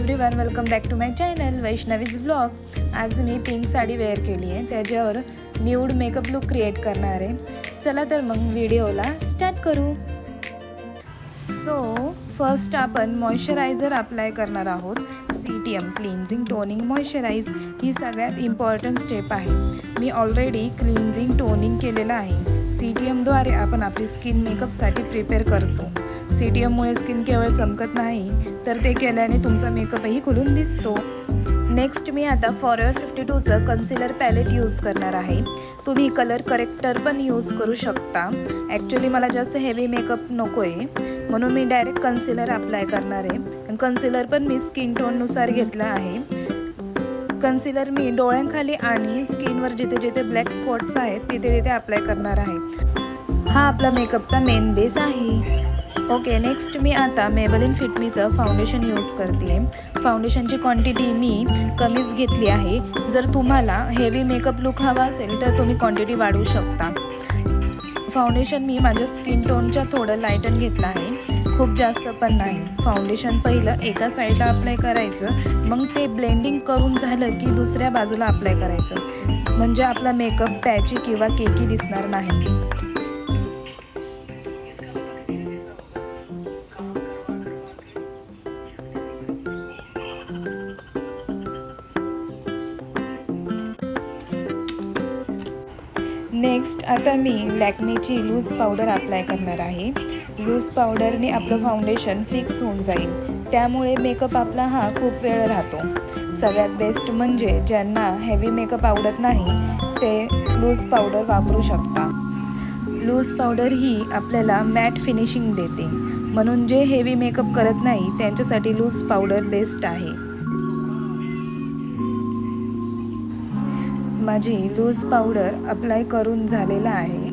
Everyone, welcome back to my channel Vaishnavi's vlog. आज मी pink sari wear केली आहे, त्याच्यावर न्यूड मेकअप लुक क्रिएट करणार आहे. चला तर मग व्हिडिओला स्टार्ट करू. सो फर्स्ट आपण मॉइश्चरायझर अप्लाय करणार आहोत. CTM क्लिन्झिंग टोनिंग मॉइश्चराइज ही सगळ्यात इम्पॉर्टंट स्टेप आहे. मी ऑलरेडी क्लिन्झिंग टोनिंग केलेलं आहे. CTMद्वारे आपण आपली स्किन मेकअपसाठी प्रिपेअर करतो. CTMमुळे स्किन केवळ चमकत नाही, तर ते केल्याने तुमचा मेकअपही खुलून दिसतो. नेक्स्ट मी आता फॉरएव्हर 52चं कन्सिलर पॅलेट यूज करणार आहे. तुम्ही कलर करेक्टर पण यूज करू शकता. ॲक्च्युली मला जास्त हेवी मेकअप नको आहे, म्हणून मी डायरेक्ट कन्सिलर अप्लाय करणार आहे. कन्सिलर पण मी स्किन टोननुसार घेतला आहे. कन्सिलर मी डोळ्यांखाली आणि स्किनवर जिथे जिथे ब्लॅक स्पॉट्स आहेत तिथे तिथे अप्लाय करणार आहे. हा आपला मेकअपचा मेन बेस आहे. ओके, नेक्स्ट मी आता मेबेलिन फिट मीचं फाउंडेशन यूज करते आहे. फाउंडेशनची क्वांटिटी मी कमीच घेतली आहे. जर तुम्हाला हेवी मेकअप लुक हवा असेल तर तुम्ही क्वांटिटी वाढवू शकता. फाउंडेशन मी माझ्या स्किन टोनच्या थोडं लाईटन घेतलं आहे, खूप जास्त पण नाही. फाउंडेशन पहिलं एका साईडला अप्लाय करायचं, मग ते ब्लेंडिंग करून झालं की दुसऱ्या बाजूला अप्लाय करायचं, म्हणजे आपला मेकअप पॅची किंवा केकी दिसणार नाही. नेक्स्ट आता मी लॅक्मेची लूज पावडर अप्लाय करणार आहे. लूज पावडरने आपलं फाउंडेशन फिक्स होऊन जाईल, त्यामुळे मेकअप आपला हा खूप वेळ राहतो. सगळ्यात बेस्ट म्हणजे ज्यांना हेवी मेकअप आवडत नाही ते लूज पावडर वापरू शकता. लूज पावडर ही आपल्याला मॅट फिनिशिंग देते, म्हणून जे हेवी मेकअप करत नाही त्यांच्यासाठी लूज पावडर बेस्ट आहे. माझी लूज पावडर अप्लाय करून झालेला आहे.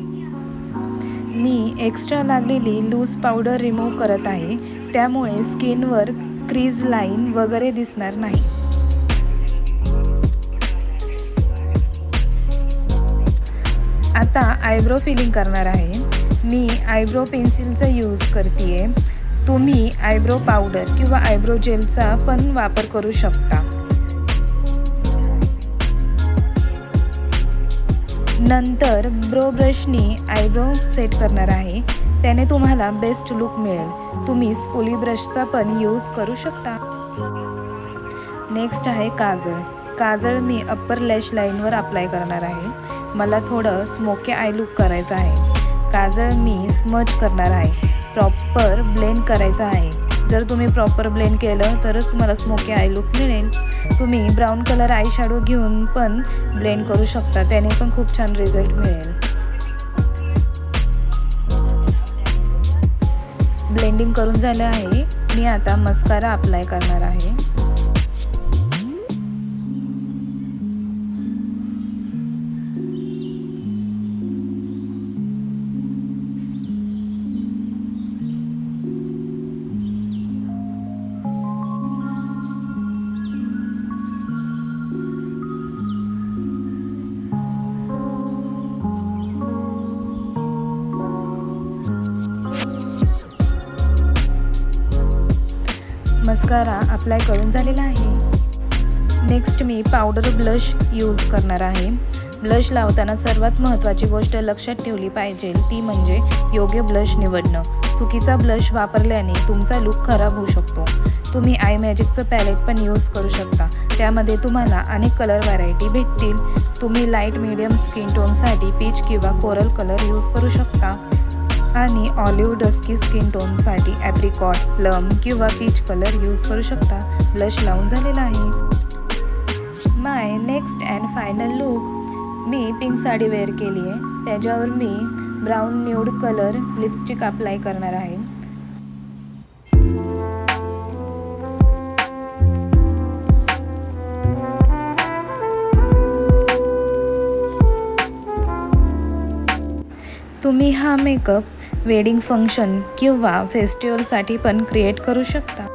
मी एक्स्ट्रा लागलेली लूज पावडर रिमूव्ह करत आहे, त्यामुळे स्किनवर क्रीज लाईन वगैरे दिसणार नाही. आता आयब्रो फिलिंग करणार आहे. मी आयब्रो पेन्सिलचा यूज करते आहे. तुम्ही आयब्रो पावडर किंवा आयब्रो जेलचा पण वापर करू शकता. नंतर ब्रो ब्रशनी आयब्रो सेट करणार आहे, त्याने तुम्हाला बेस्ट लुक मिळेल. तुम्ही स्पुली ब्रशचा पण यूज करू शकता. नेक्स्ट आहे काजळ. काजळ मी अप्पर लॅश लाईनवर अप्लाय करणार आहे. मला थोडं स्मोकी आय लुक करायचं आहे. काजळ मी स्मज करणार आहे. प्रॉपर ब्लेंड करायचं आहे. जर तुम्ही प्रॉपर ब्लेंड केलं तरच तुम्हाला स्मोकी आय लुक मिळेल. तुम्ही ब्राऊन कलर आय शॅडो घेऊन पण ब्लेंड करू शकता, त्याने पण खूप छान रिझल्ट मिळेल. ब्लेंडिंग करून झालं आहे. मी आता मस्कारा अप्लाय करणार आहे. मस्कारा अप्लाय करून झालेला आहे. नेक्स्ट मी पावडर ब्लश यूज करणार आहे. ब्लश लावताना सर्वात महत्त्वाची गोष्ट लक्षात ठेवली पाहिजे, ती म्हणजे योग्य ब्लश निवडणं. चुकीचा ब्लश वापरल्याने तुमचा लुक खराब होऊ शकतो. तुम्ही आय मॅजिकचं पॅलेट पण यूज करू शकता, त्यामध्ये तुम्हाला अनेक कलर व्हरायटी भेटतील. तुम्ही लाईट मीडियम स्किन टोनसाठी पीच किंवा कोरल कलर यूज करू शकता आणि ऑलिव्ह डस्की स्किन टोनसाठी ॲप्रिकॉट, प्लम किंवा पीच कलर यूज करू शकता. ब्लश लावून झालेला आहे. My next and final look. मी पिंक साडी वेअर केली आहे, त्याच्यावर मी brown nude colour lipstick apply करणार आहे. तुम्ही हा मेकअप वेडिंग फंक्शन किंवा फेस्टिवलसाठी पण क्रिएट करू शकता.